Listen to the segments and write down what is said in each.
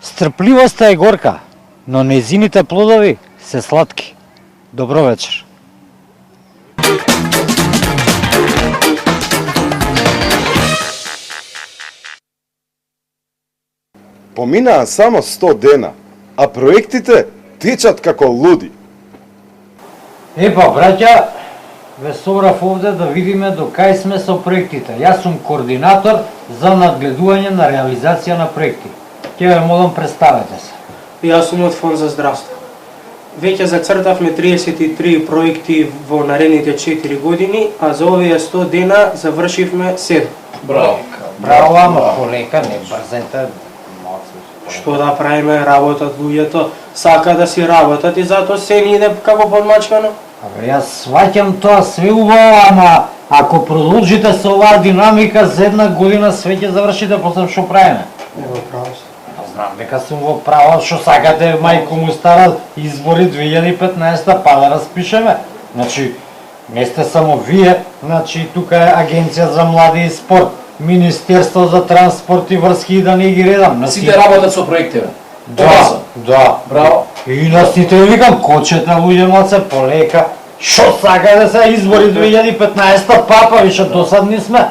Стрпливоста е горка, но нејзините плодови се сладки. Добро вечер. Поминаа само 100 дена, а проектите течат како луди. Епа, браќа, ве собрав овде да видиме до кај сме со проектите. Јас сум координатор за надгледување на реализација на проекти. Ке ве молам, представете се. Јас сум од Фонд за здравство. Веќе зацртавме 33 проекти во наредните 4 години, а за овие 100 дена завршивме 7. Браво. Браво, ама полека, не брзете. Што да правиме, работат луѓето, сака да си работат и затоа се ни иде како подмачкано. Абе, јас сваќам тоа све убаво, ама ако продолжите со оваа динамика, за една година све ќе завршите, после што правиме? Ево право се. Знам дека сум во право, што сакате, мајко му стара, избори 2015 па да распишеме. Значи, не сте само вие, значи тука е Агенција за млади и спорт, Министерство за транспорт и врски и да не ги редам. Сите работат со проектите. Да. Браво. И на сите викам, кочете луѓе малце полека. Што сакате се избори 2015 папа, више досадни сме.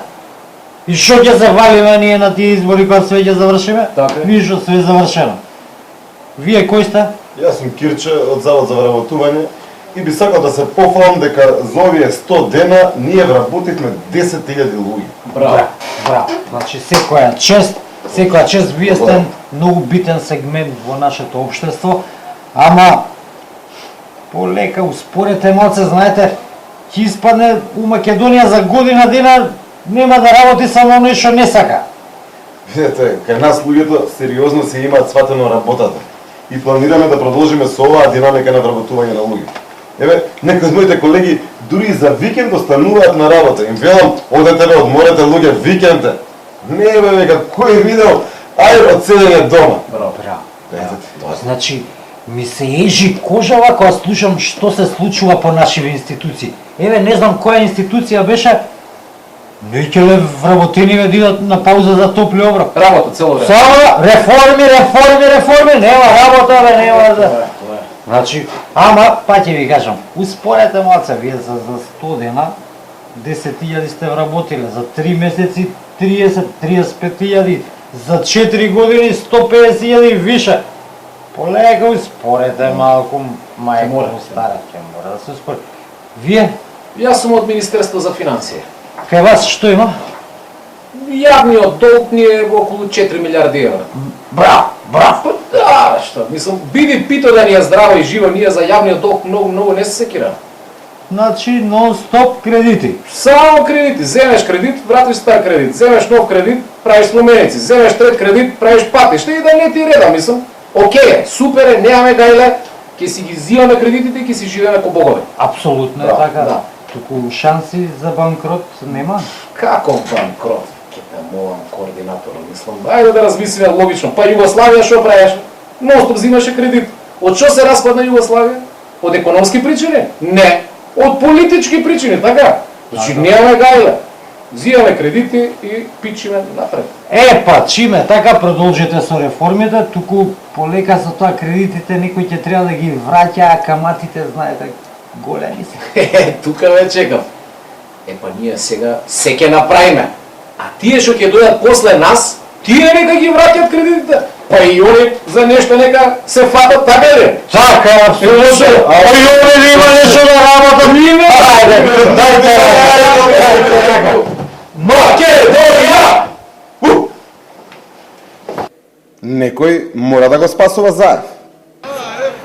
И што ќе се валиме ние на тие избори кога све ќе завршиме? Така е. Ништо, све завршено. Вие кој сте? Јас сум Кирче од Завод за вработување и би сакал да се пофалам дека за овие 100 дена ние вработивме 10.000 луѓе. Браво. Браво. Значи секоја чест, вие сте многу битен сегмент во нашето општество, ама полека успорете малце, знаете, ќе испадне у Македонија за година дена нема да работи само оној што не сака. Видете, кај нас луѓето сериозно се имаат сватено работата и планираме да продолжиме со оваа динамика на вработување на луѓе. Еве, некои од моите колеги дури и за викенд остануваат на работа. Им велам, одете бе, одморете луѓе, викенд е. Не бе, века, кој видел, ајде од седење дома. Браво. Значи, ми се ежи кожава кога слушам што се случува по нашиве институции. Еве, не знам која институција беше, неќеле вработениве дидат на пауза за топли оброк. Работа цело време. Само реформи, нема работа, бе, нема за... Значи, ама, па ќе ви кажам, успорете малце, вие за 100 дена, 10.000 сте вработиле, за 3 месеци 35.000, за 4 години 150.000 више. Полека успорете малку, мајко му стара, ќе мора да се успори. Вие? Јас сум од Министерство за финансија. Кај вас што има? Јавниот долг ни е околу 4 милиарди евра. Браво! Па да, што? Мислам, биди пито да ни е здрава и жива, ние за јавниот долг многу не се секираме. Значи, нон-стоп кредити. Само кредити. Земеш кредит, вратиш стар кредит. Земеш нов кредит, правиш споменици. Земеш трет кредит, правиш патишта и да не ти реда, мислам. Океј, супер е, немаме гајле, ќе си ги зимаме кредитите и ќе си живееме ко богови. Апсолутно е така. Да. Туку шанси за банкрот нема. Како банкрот? Ќе те молам координаторот, мислам. Ајде да размислиме логично. Па Југославија што правеше? Ностоп взимаше кредит. Од што се распадна Југославија? Од економски причини? Не. Од политички причини, така? Значи немаме гајле. Зимаме кредити и пичиме напред. Па, чиме, така продолжите со реформите, туку полека со тоа кредитите некој ќе треба да ги враќа, а каматите, знаете, големи се. Тука ве чекам. Па ние сега се ќе направиме. А тие што ќе дојдат после нас, тие нека ги враќат кредитите. Па и они за нешто нека се фатат, така ли? Така, апсолутно. А и они има нешто да работат. Ајде, дайте. Македонија! Некој мора да го спасува заев.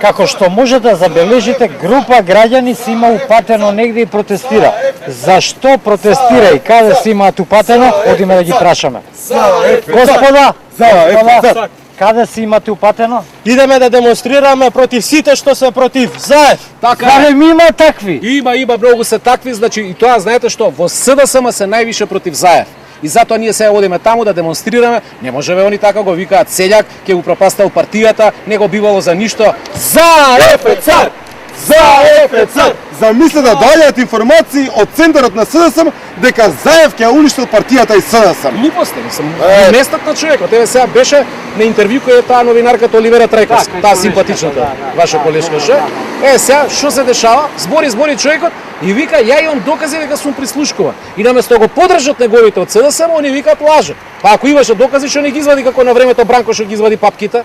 Како што може да забележите, група граѓани се има упатено негде и протестира. Зашто протестира и каде се имаат упатено, одиме да ги прашаме. Господа, Каде си имате упатено? Идеме да демонстрираме против сите што се против Заев. Така Баре ми има такви. Има многу се такви, значи и тоа знаете што, во СДСМ се највише против Заев. И затоа ние сега одиме таму да демонстрираме, не можеме они така го викаат селјак, ќе го пропастал партијата, не го бивало за ништо. Заев е цар! Заев е цар! Замислете да доаѓаат информации од центарот на СДСМ дека Заев ќе уништил партијата и СДСМ. Глупости, мислам, местот на човекот. Еве сега беше на интервју кој е таа новинарката Оливера Трајковска, таа симпатичната, ваша колешка ше. Сега што се дешава? Збори човекот и вика ја имам докази дека сум прислушкуван. И наместо го поддржат неговите од СДСМ, они викаат лаже. Па ако имаше докази што не ги извади како на времето Бранко што ги извади папките?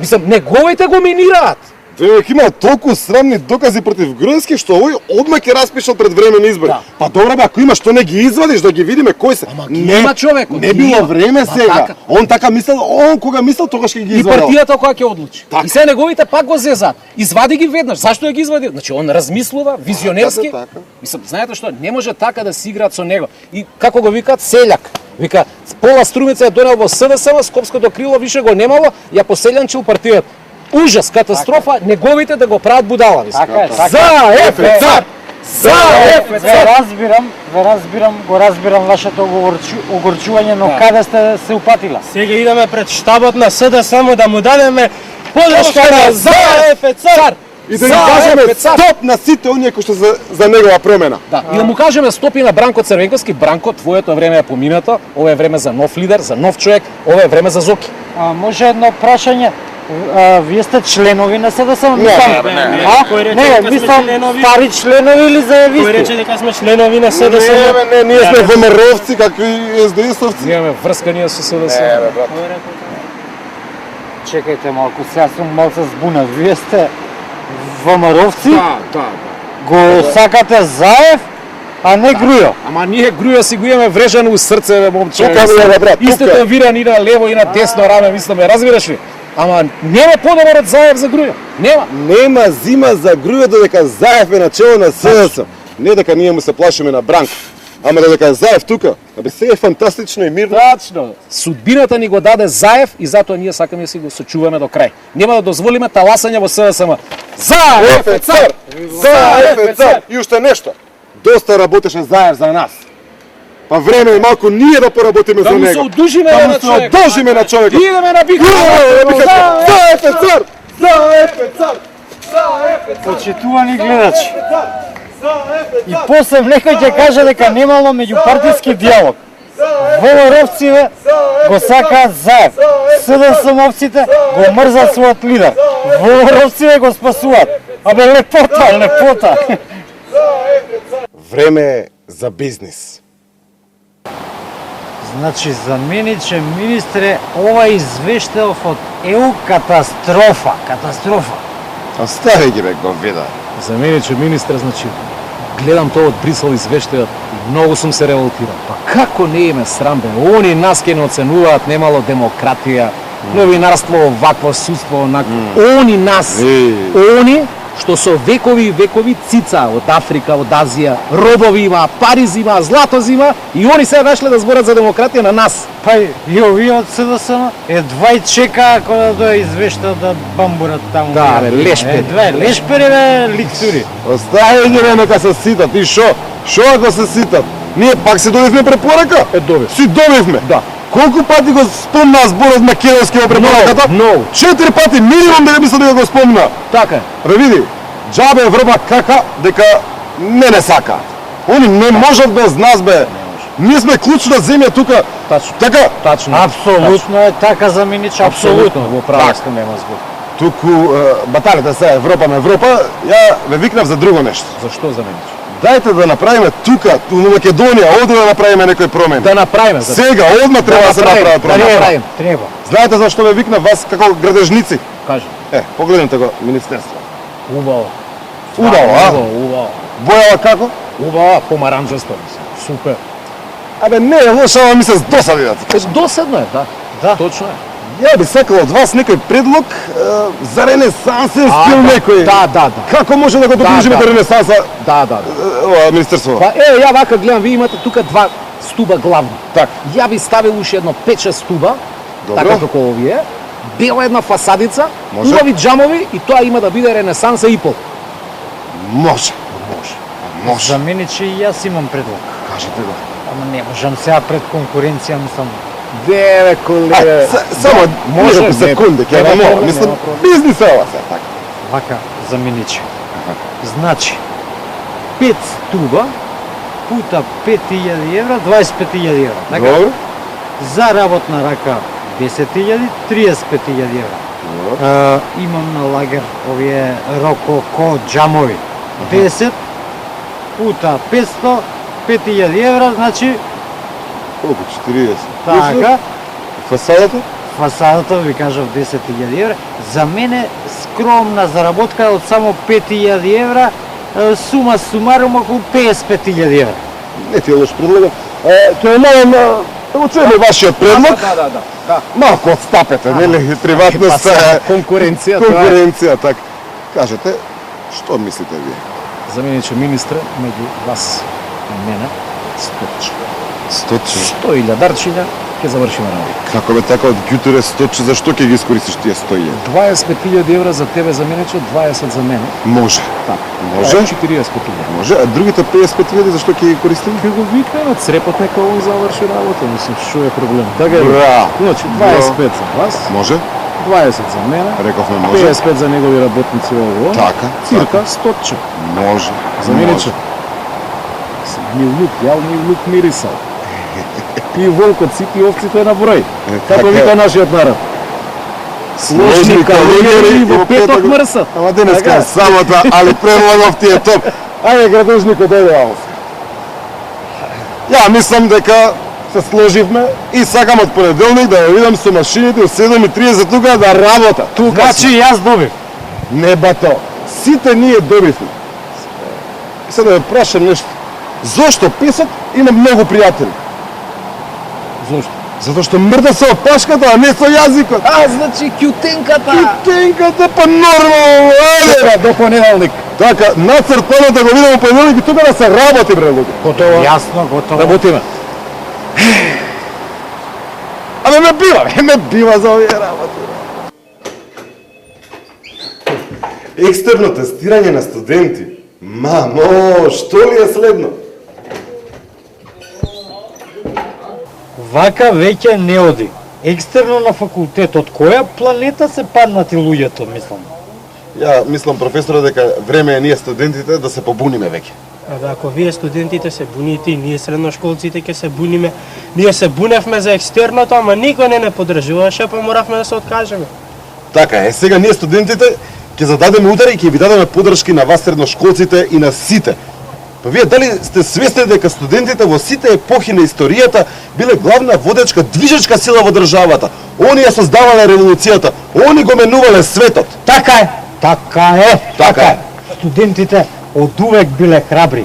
Мислам, неговите го минираат. Веќе има толку срамни докази против Груевски што овој одма ќе распишал пред време на избори. Да. Па добро бе, ако има што не ги извадиш да ги видиме кои се. Ама ги има човекот. Не било време сега. Така. Он така мислел, он кога мислел тогаш ќе ги И извадил. партијата која ќе одлучи. Така. И се неговите пак го зезат. Извади ги веднаш. Зашто ја ги извади? Значи он размислува, визионерски. Така. Мислам, знаете што, не може така да си играат со него. И како го викаат селјак. Вика, пола струмица ја донел во СДСМ, Скопското крило више го немало, ја поселјанчил партијата. Ужас, катастрофа, неговите да го прават будала. Така е, така. Заев е цар! Заев е цар! Го разбирам вашето огорчување, но каде сте се упатила? Сега идеме пред штабот на СДСМ да му дадеме подршка на Заев е цар. И да ги кажеме стоп на сите оние кои што за негова промена. Да, и да му кажеме стопи на Бранко Црвенковски. Бранко, твоето време е поминато, ова е време за нов лидер, за нов човек, ова е време за Зоки. Може едно прашање? Вие сте членови на СДСМ? Не. Кој рече дека сме мислам, членови? стари членови или Кој заевисти? рече дека сме членови на СДСМ? Не, ние сме ВМРО-вци, какви СДС-овци. Немаме врска ние со СДСМ. Чекајте малку, сега сум малце збунат. Вие сте ВМРО-вци? Да. Го сакате Заев, а не Грујо? Ама ние Груја си го имаме врежано у срце, бе, момче. Тука ми е, брат, Исто тука. танвиран и на лево и на десно раме, мисламе, разбираш ли? Ама нема подобар од Заев за Груја. Нема. Нема зима за Грујо додека Заев е начело на СДСМ. Не дека ние му се плашиме на Бранко. Ама додека Заев тука, абе се е фантастично и мирно. Тачно. Судбината ни го даде Заев и затоа ние сакаме да си го сочуваме до крај. Нема да дозволиме таласање во СДСМ. Заев е цар! Заев е цар! И уште нешто. Доста работеше Заев за нас. Па време е малку ние да поработиме Да за му се него. одужиме Да му на се човек. одужиме на човек. Идеме на битка. Заев е цар! Заев е цар! Почитувани гледачи. И после некој ќе каже дека немало меѓупартиски диалог. ВМРО-вците го сакаат Заев. СДСМ-овците го мрзат својот лидер. ВМРО-вците го спасуваат. Абе лепота. Време е за бизнис. Значи, замениче министре, ова извештајов од ЕУ катастрофа. Остави ги бе говеда. За мене, че министр, значи, гледам тоа од Брисел извештајот и многу сум се револтирал. Па како не име срам, бе? Они нас ке не оценуваат, немало демократија, новинарство овакво, судство онакво. Они нас, они што со векови и векови цица од Африка, од Азија, робови има, пари зима, злато зима и они се нашле да зборат за демократија на нас. Па и овие од СДСМ едва и чека кога да извештаат да бамбурат таму. Да, бе, лешпери. Лешпери, бе, ликцури. Остави ги бе нека се ситат. И шо ако се ситат? Ние пак си добивме препорака? Добив. Си добивме. Да. Колку пати го спомна зборот Македонски во препораката? Многу. 4 пати минимум дека мисля дека го спомна. Така е. Бе види, џабе врба кака дека не сакаат. Они не можат без нас бе. Ние сме клучна земја тука. Тачно. Така, Тачно. Апсолутно е така за Минич, Апсолутно, во право Так. сте, нема збор. туку баталите се Европа, ја ве викнав за друго нешто. Зашто за мене? Дајте да направиме тука, во Македонија, овде да направиме некој промен. Да направиме. Сега, одма треба да се направат Да промени. направиме. Треба. Знаете зашто ве викнав вас како градежници? Кажи. Погледнете го министерство. Убаво. Убаво, а? Убаво. Бојава како? Убаво, помаранџасто. Супер. Абе не е лошо, ама ми се досади. Доседно е, да. Да. Точно е. Ја би сакал од вас некој предлог за ренесансен стил некој. Да. Како може да го доближиме да. до ренесанса Да. ова министерство? Па ја вака гледам, вие имате тука два стуба главни. Так. Ја би ставил уште едно 5-6 стуба, Добро. така како овие, бела една фасадица, Може. убави џамови и тоа има да биде ренесанса и пол. Може. Може. За мене че и јас имам предлог. Кажете го. Ама не можам сега пред конкуренција, мислам. Бе, колега. Само може, може секунди, ќе нема не мога. проблем, Мислам, нема проблем. бизнис е ова се така. Вака, за мене че. Значи, 5 стуба пута 5000 евра, 25.000 евра. Така? Добро. За работна рака 10.000, 35.000 евра. Имам на лагер овие рококо џамови. 10 пута 500, 5.000 евра, значи Колку 40? така. Фасадата? Фасадата ви кажав 10.000 евра. За мене скромна заработка од само 5.000 евра, сума сумарум околу 55.000 евра. Не ти е лош предлог. Ќе молам да чуеме вашиот предлог. Да. Малку отстапете, нели? Приватност е Конкуренција, тоа е. конкуренција, така. Кажете, што мислите вие? За мене че министре, меѓу вас и мене, 100 илјадарчиња, ќе завршиме работа. Како бе така од ѓутере 100, зашто ќе ги искористиш тие 100? 25.000 евра за тебе, за мене, 20 за мене. Може. Така. Може? 45.000. Може, а другите 55.000 зашто ќе ги користим? Ќе го викнеме, црепот нека он заврши работа, мислам, што е проблем. Така е. Браво. Значи, 25 за вас, Може? 20 за мене, Рековме може. 55 за негови работници ово. Така. Цирка 100. Може. За мене Може. че. Милук, јал милук мирисал. И волкот сити овците на број. така Како е. вика нашиот народ. Сложни калигери во петок мрсат. Ама денеска Така е е. сабота, али предлагав ти е топ. Ајде, градушникот, дојде аус. Ја мислам дека се сложивме и сакам од понеделник да ја видам со машините од 7:30 тука да работа. Тука Значи јас добив. Не бато, сите ние добивме. И сега да ве прашам нешто. Зошто песот има многу пријатели? Зошто? Затоа што мрда со опашката, а не со јазикот. Значи кјутенката. Кютенката, па нормално, ајде! До понеделник. Така, нацрт планот да го видам понеделник и тука да се работи, бре, луѓе. Готово. Јасно, готово. Работиме. Абе ме бива за овие работи. Екстерно тестирање на студенти. Мамо, што ли е следно? Вака веќе не оди. Екстерно на факултетот, која планета се паднати луѓето, мислам? Ја мислам, професоре, дека време е ние студентите да се побуниме веќе. Да, ако вие студентите се буните и ние средношколците ќе се буниме, ние се буневме за екстерното, ама никој не поддржуваше, па моравме да се откажеме. Така е, сега ние студентите ќе зададеме удари и ќе ви дадеме поддршки на вас средношколците и на сите. Па вие дали сте свесни дека студентите во сите епохи на историјата биле главна водечка, движечка сила во државата? Они ја создавале револуцијата, они го менувале светот. Така е. Така е. Така е. Студентите од увек биле храбри,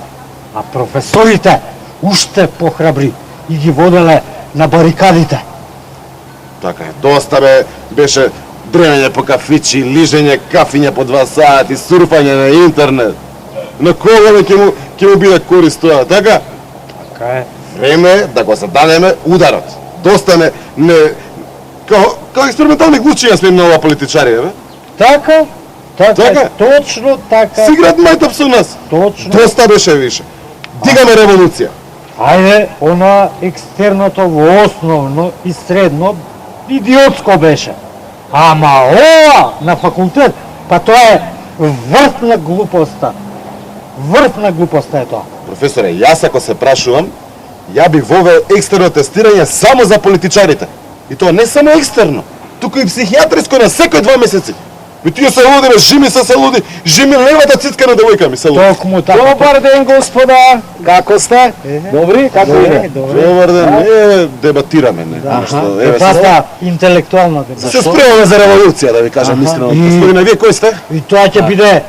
а професорите уште похрабри и ги воделе на барикадите. Така е, доста беше дренење по кафичи, лижење кафиња по 2 сати, сурфање на интернет. На кого ќе му биде корист тоа, така? Така е. Време е да го зададеме ударот. Доста не као експериментални глучиња сме на ова политичари, бе? Така, Така? точно така. Си играат мајтап со нас. Точно. Доста беше више. Дигаме револуција. Ајде, она екстерното во основно и средно идиотско беше. Ама ова на факултет, па тоа е врв на глупоста. Врв на глупоста е тоа. Професоре, јас ако се прашувам, ја би вовел екстерно тестирање само за политичарите. И тоа не само екстерно, туку и психијатриско на секој 2 месеци. И тие се луди, бе, Жими се луди, Жими левата цицка на девојка ми се луди. Токму така. Добар ден, господа. Како сте? Добри? Како иде? Добар ден, не дебатираме, не. Нешто, еве, Тоа интелектуална дебата. се спремаме за револуција, да ви кажам Аха. искрено. И- Господине, вие кој сте? И тоа ќе биде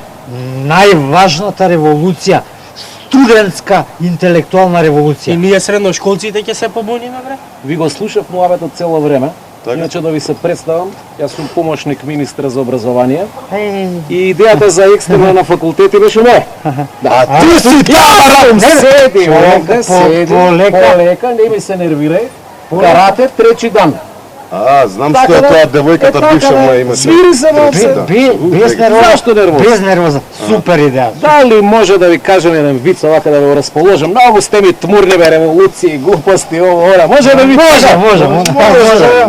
најважната револуција, студентска интелектуална И револуција. ние средношколците ќе се побуниме, бре? Ви го слушав муабетот цело време. Така. Иначе да ви се представам, јас сум помошник министра за образование Еј, и идејата за екстерна на факултети беше не. А ти си Барам, седи, Човек, овде, седи, полека. полека, не ми се нервирај. Карате, треći дан. Знам Така што е да- тоа, девојката така бивша да, моја има. свири се во се. Без нервоза. Зашто нервоза? Без нервоза. Супер идеја. Дали може да ви кажем еден виц овака да го расположам? Многу сте ми тмурни бе, револуции, глупости, ово, ора. Може да ви кажам?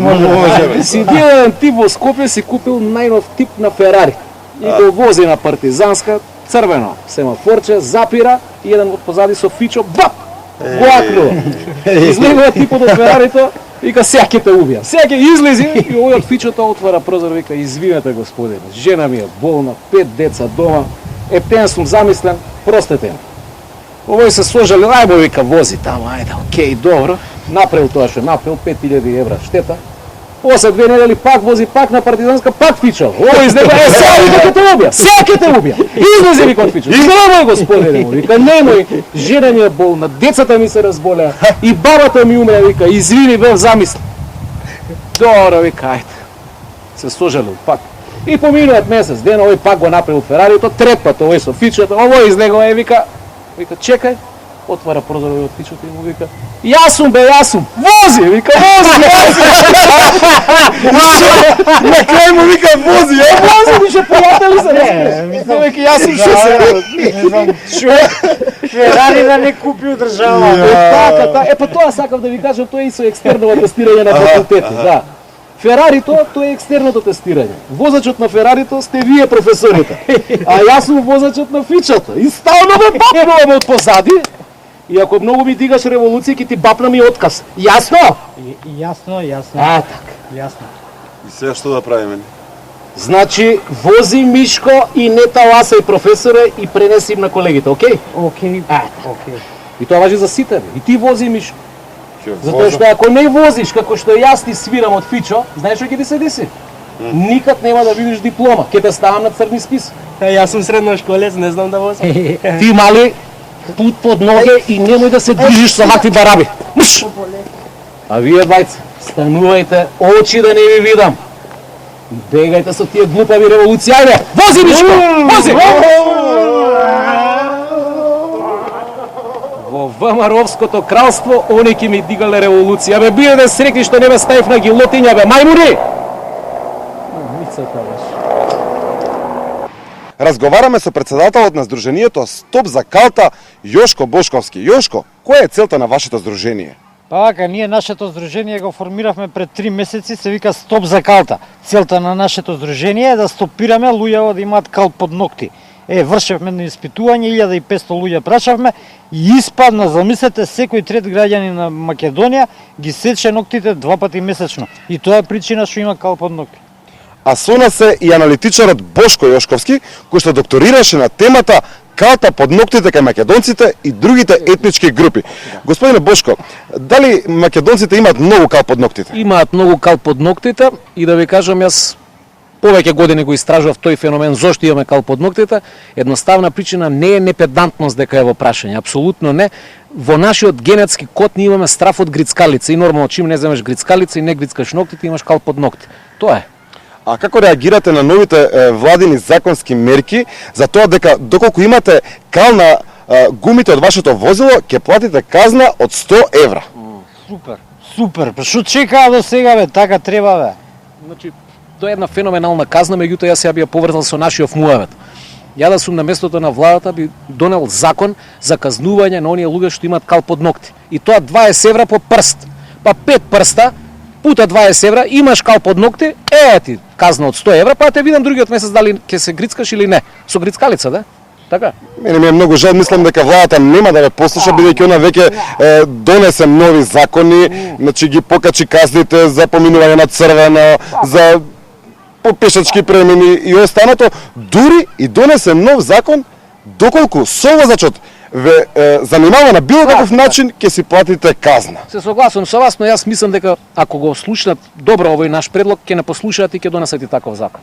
Може. Си бил еден тип во Скопје, си купил најнов тип на Ферари. И го вози на партизанска, црвено, семафорче, запира и еден од позади со фичо, бап! Го акнува. Излегува типот од Ферарито, вика, сега ќе те убија. Сега ќе излези и овој од фичото отвара прозор, вика, извинете господине, жена ми е болна, 5 деца дома, ептен сум замислен, простете ми. Овој се сложали, ајмо вика, вози таму, ајде, окей, добро. Направил тоа што направил, 5000 евра штета. После 2 недели пак вози, пак на партизанска, пак фичал. Овој из него, сега вика ќе те убија, сега ќе те убија. Излези вика од фичал. Немој господине, му вика, немој, жена ми е болна, децата ми се разболеа и бабата ми умре, вика, извини, бев замислен. Добро, вика, ајде. Се сложали пак. И поминуваат месец ден, овој пак го направил Ферарито, трет пат овој со фичето, овој из него вика, чекај, отвара прозорот од фичото и му вика, јас сум, вози, вика, вози. На крај му вика вози, Вози, више пријатели се, мислам, вика, јас сум Ферари да не купи од држава. Така, па тоа сакав да ви кажам, тоа е и со екстерново тестирање на факултети, да. Ферарито, тоа е екстерното тестирање. Возачот на Ферарито сте вие професорите, а јас сум возачот на фичото. И стално ме бапнуваме од позади, и ако многу ми дигаш револуција, ќе ти бапнам и отказ. Јасно? Јасно. Така. Јасно. И сега што да правиме? Значи, вози Мишко и не таласај професоре и пренеси им на колегите, окей? Окей. Окей. И тоа важи за сите, бе. И ти вози Мишко. Ќе Затоа возам. што ако не возиш како што јас ти свирам од фичо, знаеш што ќе ти се деси? Никад нема да видиш диплома, ќе те ставам на црни спис. Јас сум средношколец, не знам да возам. Ти мали пут под ноге и немој да се движиш со вакви бараби. Мш! А вие двајца, станувајте, очи да не ви видам. Бегајте со тие глупави револуции, ајде! Вози, Мишко! Вози! Во ВМРО-вското кралство, они ќе ми дигале револуција. Бе, биде срекни што не ме ставив на гилотиња, бе, мајмуни! Мицата беше. Разговараме со председателот на Сдруженијето Стоп за калта Јошко Бошковски. Јошко, која е целта на вашето здружение? Па вака, ние нашето здружение го формиравме пред 3 месеци, се вика Стоп за калта. Целта на нашето здружение е да стопираме луѓето да имаат кал под ногти. Вршевме на испитување, 1500 луѓе прашавме и испадна, замислете, секој трет граѓанин на Македонија ги сече ноктите 2 пати месечно. И тоа е причина што има кал под ногти. А со нас е и аналитичарот Бошко Јошковски, кој што докторираше на темата калта под ноктите кај македонците и другите етнички групи. Господине Бошко, дали македонците имаат многу кал под ноктите? Имаат многу кал под ноктите и да ви кажам, јас повеќе години го истражував тој феномен зошто имаме кал под ноктите. Едноставна причина не е непедантност дека е во прашање, апсолутно не. Во нашиот генетски код ние имаме страф од грицкалица и нормално чим не земеш грицкалица и не грицкаш ноктите, имаш кал под нокти. Тоа е. А како реагирате на новите владини законски мерки за тоа дека доколку имате кал на гумите од вашето возило, ќе платите казна од 100 евра? Супер. Па што чекаа до сега, бе? Така треба, бе. Значи, тоа е една феноменална казна, меѓутоа јас ја би ја поврзал со нашиот муавет. Ја да сум на местото на владата би донел закон за казнување на оние луѓе што имаат кал под ногти. И тоа 20 евра по прст. Па 5 прста пута 20 евра, имаш кал под ногти, ти казна од 100 евра, па те видам другиот месец дали ќе се грицкаш или не. Со грицкалица, да? Така? Мене ми е многу жал, мислам дека владата нема да ве послуша, бидејќи она веќе донесе нови закони, значи ги покачи казните за поминување на црвено, за по пешачки премини и останато, дури и донесе нов закон доколку совозачот ве занимава на било каков начин, ќе си платите казна. Се согласувам со вас, но јас мислам дека ако го слушнат добро овој наш предлог, ќе не послушаат и ќе донесат и таков закон.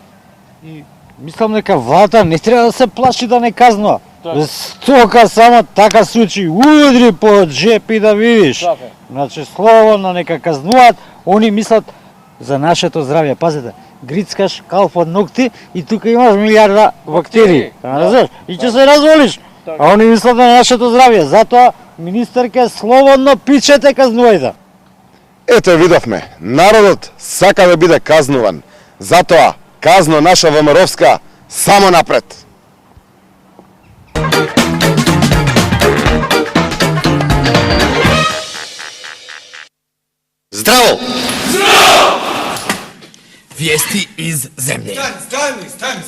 И мислам дека владата не треба да се плаши да не казнува. Стока само така случаи, удри по джеп и да видиш. Значи слободно нека казнуваат, они мислат за нашето здравје. Пазете, грицкаш кал под ногти и тука имаш милиарда бактерии. Разбираш? И ќе се разволиш. А они мислат на нашето здравје. Затоа министерке слободно пичете казнувајте. Ето видовме, народот сака да биде казнуван. Затоа, казно наша ВМРО-вска само напред. Здраво! Виести из земје.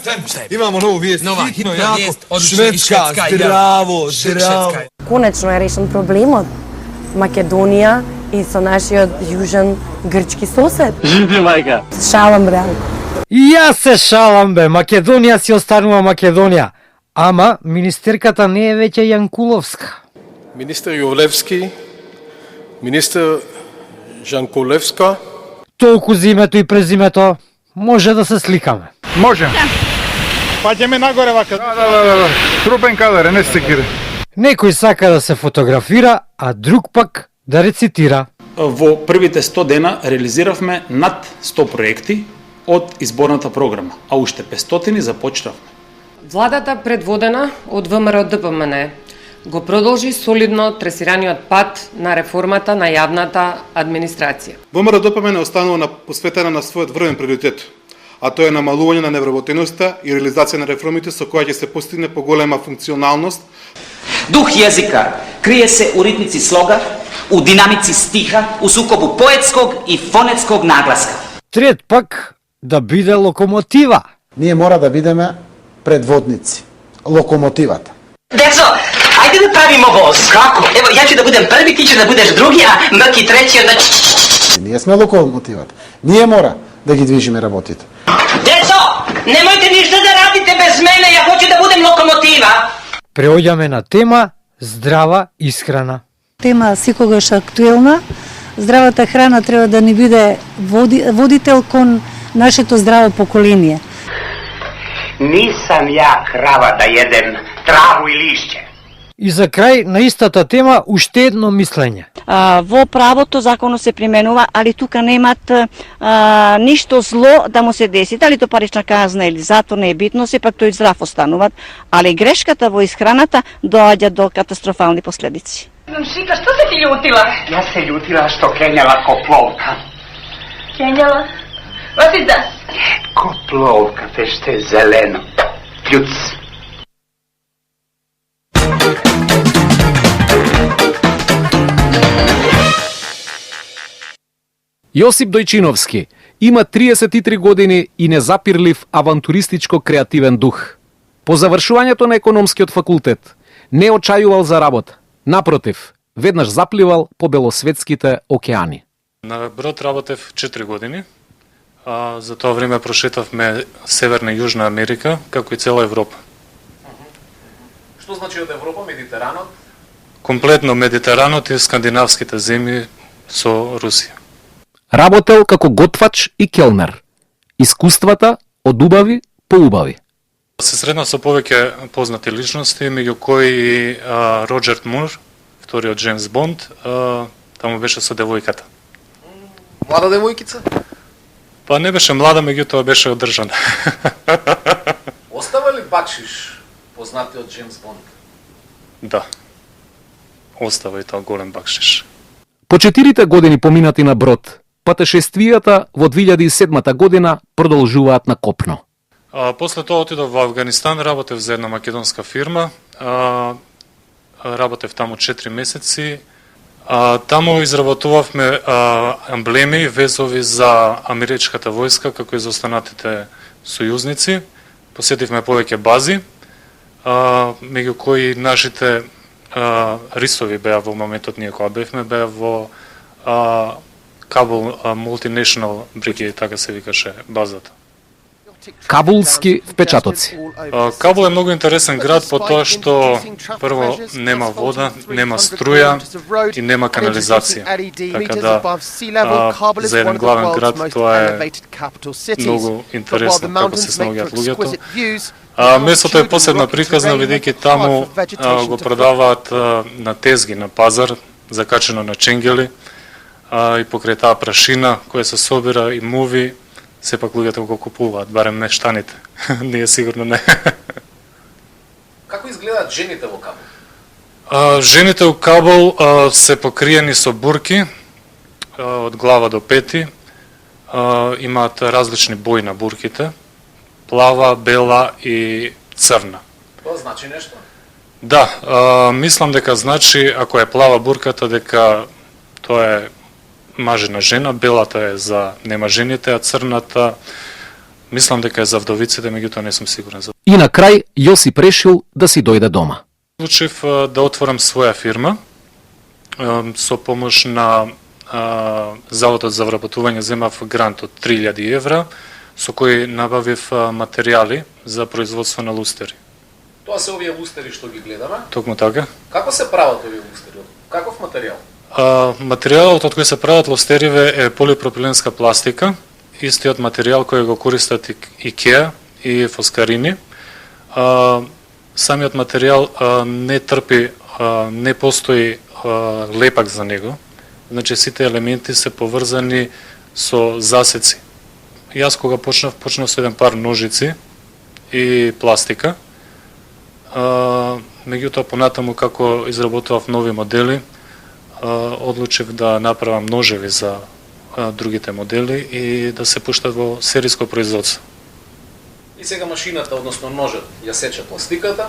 Стани. Имамо нову виест. Нова Хитно, хитна јако. виест од Шведска, здраво. Конечно е решен проблемот Македонија и со нашиот јужен грчки сосед. Живи мајка. Шалам, Бранко. И јас се шалам бе, Македонија си останува Македонија. Ама министерката не е веќе Јанкуловска. Министер Јовлевски, министер Жанкулевска. Толку за името и презимето, може да се сликаме. Може. Паѓаме нагоре вака. Да. Трупен кадар, не се кире. Некој сака да се фотографира, а друг пак да рецитира. Во првите 100 дена реализиравме над 100 проекти од изборната програма, а уште 500 започнавме. Владата предводена од ВМРО ДПМН го продолжи солидно тресираниот пат на реформата на јавната администрација. ВМРО ДПМН останува посветена на својот врвен приоритет, а тоа е намалување на невработеноста и реализација на реформите со која ќе се постигне поголема функционалност. Дух јазика крие се у ритмици слога, у динамици стиха, у сукобу поетског и фонетског нагласка. Трет пак да биде локомотива. Ние мора да бидеме предводници, локомотивата. Децо, ајде да правиме воз. Како? Ево, ја ќе да будем први, ти ќе да будеш други, а мрки трети, да... Ние сме локомотивата. Ние мора да ги движиме работите. Децо, немојте ништо да радите без мене, ја хочу да будем локомотива. Преоѓаме на тема здрава исхрана. Тема секогаш актуелна. Здравата храна треба да ни биде водител кон нашето здраво поколение. Нисам ја крава да едем траву и лишќе. И за крај на истата тема уште едно мислење. Во правото законот се применува, али тука немат ништо зло да му се деси, дали то парична казна или затвор, не е битно, сепак тој здрав остануваат, али грешката во исхраната доаѓа до катастрофални последици. Шика, што се ти љутила? Јас се љутила што кењала копловка. Кењала? What is that? Копловка, те што е зелено. Клjuц. Јосип Дојчиновски има 33 години и незапирлив авантуристичко креативен дух. По завршувањето на економскиот факултет не очајувал за работа. Напротив, веднаш запливал по белосветските океани. На брод работев 4 години. За тоа време прошетавме Северна и Јужна Америка, како и цела Европа. Што значи од Европа, Медитеранот? Комплетно Медитеранот и скандинавските земји со Русија. Работел како готвач и келнер. Искуствата од убави по убави. Се средна со повеќе познати личности, меѓу кои и Роџер Мур, вториот Джеймс Бонд, таму беше со девојката. Млада девојкица? Па не беше млада, меѓутоа беше одржана. Остава ли бакшиш познатиот Джеймс Бонд? Да. Остава и тоа голем бакшиш. По 4 години поминати на брод, патешествијата во 2007 година продолжуваат на копно. После тоа отидов во Авганистан, работев за една македонска фирма. Работев таму 4 месеци. Таму изработувавме емблеми, везови за америчката војска, како и за останатите сојузници. Посетивме повеќе бази, меѓу кои нашите рисови беа во моментот ние кога бевме, беа во Кабул Multinational Brigade, така се викаше базата. Кабулски впечатоци. Кабул е многу интересен град по тоа што прво нема вода, нема струја и нема канализација. Така да за еден главен град тоа е многу интересно како се снаоѓаат луѓето. Местото е посебно приказно бидејќи таму го продаваат на тезги на пазар, закачено на ченгели и покрај таа прашина која се собира и муви. Сепак луѓето го купуваат, барем не штаните. Ние сигурно не. Како изгледаат жените во Кабул? Жените во Кабул се покриени со бурки, од глава до пети имаат различни бои на бурките, плава, бела и црна. Тоа значи нешто? Да, мислам дека значи, ако е плава бурката, дека тоа е мажина жена, белата е за немажените, а црната мислам дека е за вдовиците, меѓутоа не сум сигурен за. И на крај Јосип решил да си дојде дома. Одлучив да отворам своја фирма со помош на Заводот за вработување. Земав грант од 3000 евра, со кој набавив материјали за производство на лустери. Тоа се овие лустери што ги гледаме? Токму така. Како се прават овие лустери? Каков материјал? Материјалот од кој се прават лустериве е полипропиленска пластика, истиот материјал кој го користат IKEA и Фоскарини. Самиот материјал не трпи, не постои лепак за него, значи сите елементи се поврзани со засеци. Јас кога почнав со еден пар ножици и пластика, меѓутоа понатаму како изработував нови модели, одлучив да направам ножеви за другите модели и да се пуштат во сериско производство. И сега машината, односно ножот, ја сече пластиката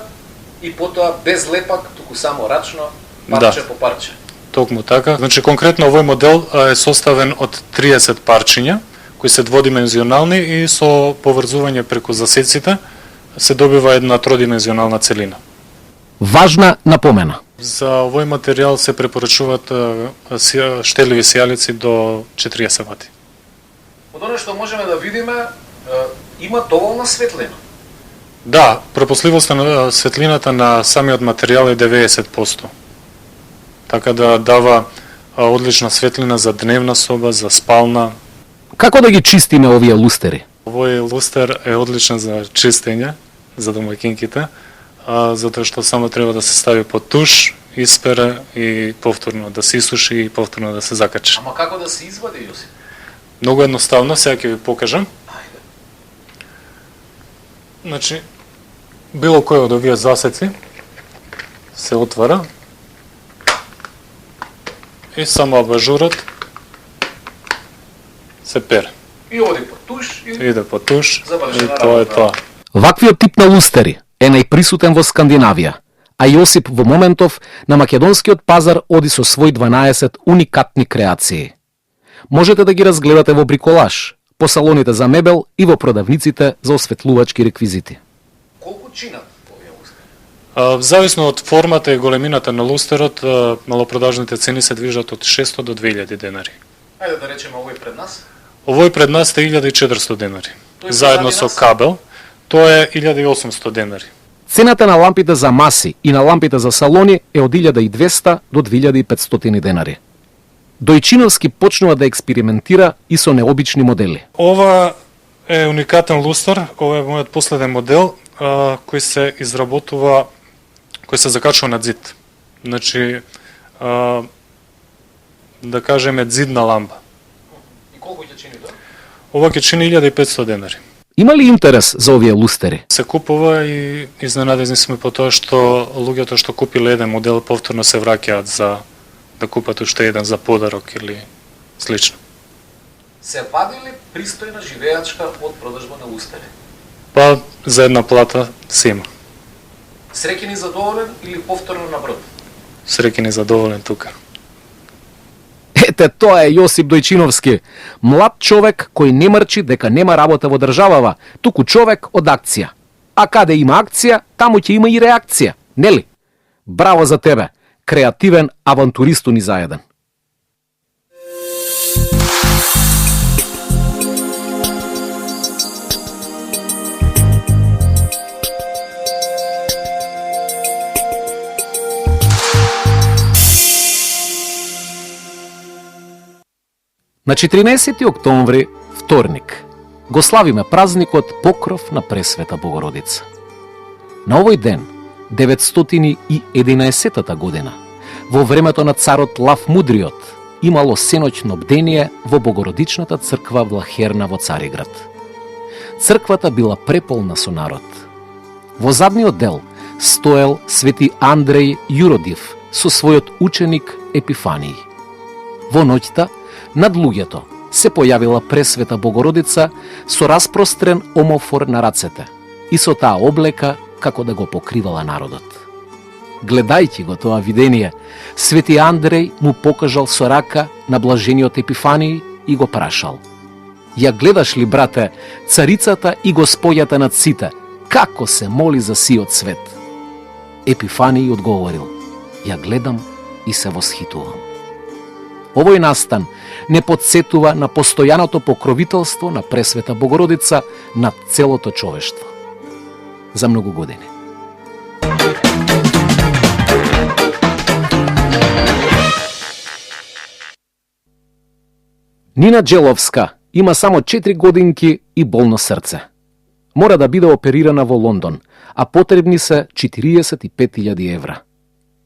и потоа без лепак, туку само рачно, парче по парче. Токму така. Значи конкретно овој модел е составен од 30 парчиња, кои се дводимензионални и со поврзување преку засеците се добива една тродимензионална целина. Важна напомена. За овој материјал се препорачуваат штеливи сијалици до 40 вати. Од оно што можеме да видиме, има доволна светлина. Да, пропусливоста на светлината на самиот материјал е 90%. Така да дава одлична светлина за дневна соба, за спална. Како да ги чистиме овие лустери? Овој лустер е одличен за чистење, за домаќинките, затоа што само треба да се стави под туш, испере и повторно да се исуши и повторно да се закачи. Ама како да се извади, Јосип? Многу едноставно, сега ќе ви покажам. Ајде. Значи, било кој од овие засеци се отвара и само абажурот се пере. И оди по туш и иде по туш и тоа е тоа. Ваквиот тип на лустери е најприсутен во Скандинавија, а Јосип во моментов на македонскиот пазар оди со свој 12 уникатни креации. Можете да ги разгледате во бриколаж, по салоните за мебел и во продавниците за осветлувачки реквизити. Колку чинат овие лустери? Зависно од формата и големината на лустерот, малопродажните цени се движат од 600 до 2000 денари. Ајде да речеме овој пред нас. Овој пред нас е 1400 денари. Заедно со кабел, тоа е 1800 денари. Цената на лампите за маси и на лампите за салони е од 1200 до 2500 денари. Дојчиновски почнува да експериментира и со необични модели. Ова е уникатен лустер, ова е мојот последен модел, кој се изработува, кој се закачува на зид. Значи, да кажеме зидна лампа. И колку ќе чини тоа? Ова ќе чини 1500 денари. Има ли интерес за овие лустери? Се купува и изненадени сме по тоа што луѓето што купиле еден модел повторно се враќаат за да купат уште еден за подарок или слично. Се вади ли пристојна живеачка од продажба на лустери? Па за една плата се има. Среќен и задоволен или повторно на брод? Среќен и задоволен тука. Ете, тоа е Јосип Дојчиновски, млад човек кој не мрчи дека нема работа во државава, туку човек од акција. А каде има акција, таму ќе има и реакција, нели? Браво за тебе, креативен авантурист ни заеден. На 14 октомври, вторник, го славиме празникот Покров на Пресвета Богородица. На овој ден, 911 година, во времето на царот Лав Мудриот, имало сеноќно бдение во Богородичната црква Влахерна во Цариград. Црквата била преполна со народ. Во задниот дел стоел свети Андреј Јуродив со својот ученик Епифаниј. Во ноќта, Над луѓето се појавила Пресвета Богородица со распрострен омофор на рацете и со таа облека како да го покривала народот. Гледајќи го тоа видение, Свети Андреј му покажал со рака на блажениот Епифанија и го прашал: "Ја гледаш ли, брате, царицата и Господјата над сите, како се моли за сиот свет?" Епифанија одговорил: "Ја гледам и се восхитувам." Овој настан не подсетува на постојаното покровителство на Пресвета Богородица над целото човештво. За многу години. Нина Джеловска има само 4 годинки и болно срце. Мора да биде оперирана во Лондон, а потребни се 45.000 евра.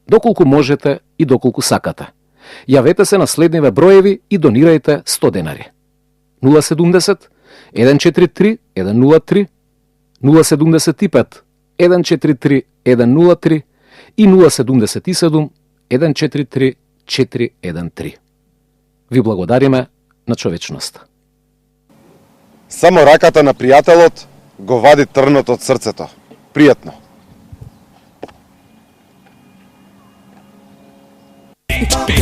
Доколку можете и доколку сакате. Јавете се на следниве броеви и донирајте 100 денари. 070 143 103, 075 143 103 и 077 143 413. Ви благодариме на човечноста. Само раката на пријателот го вади трнот од срцето. Пријатно. Baby.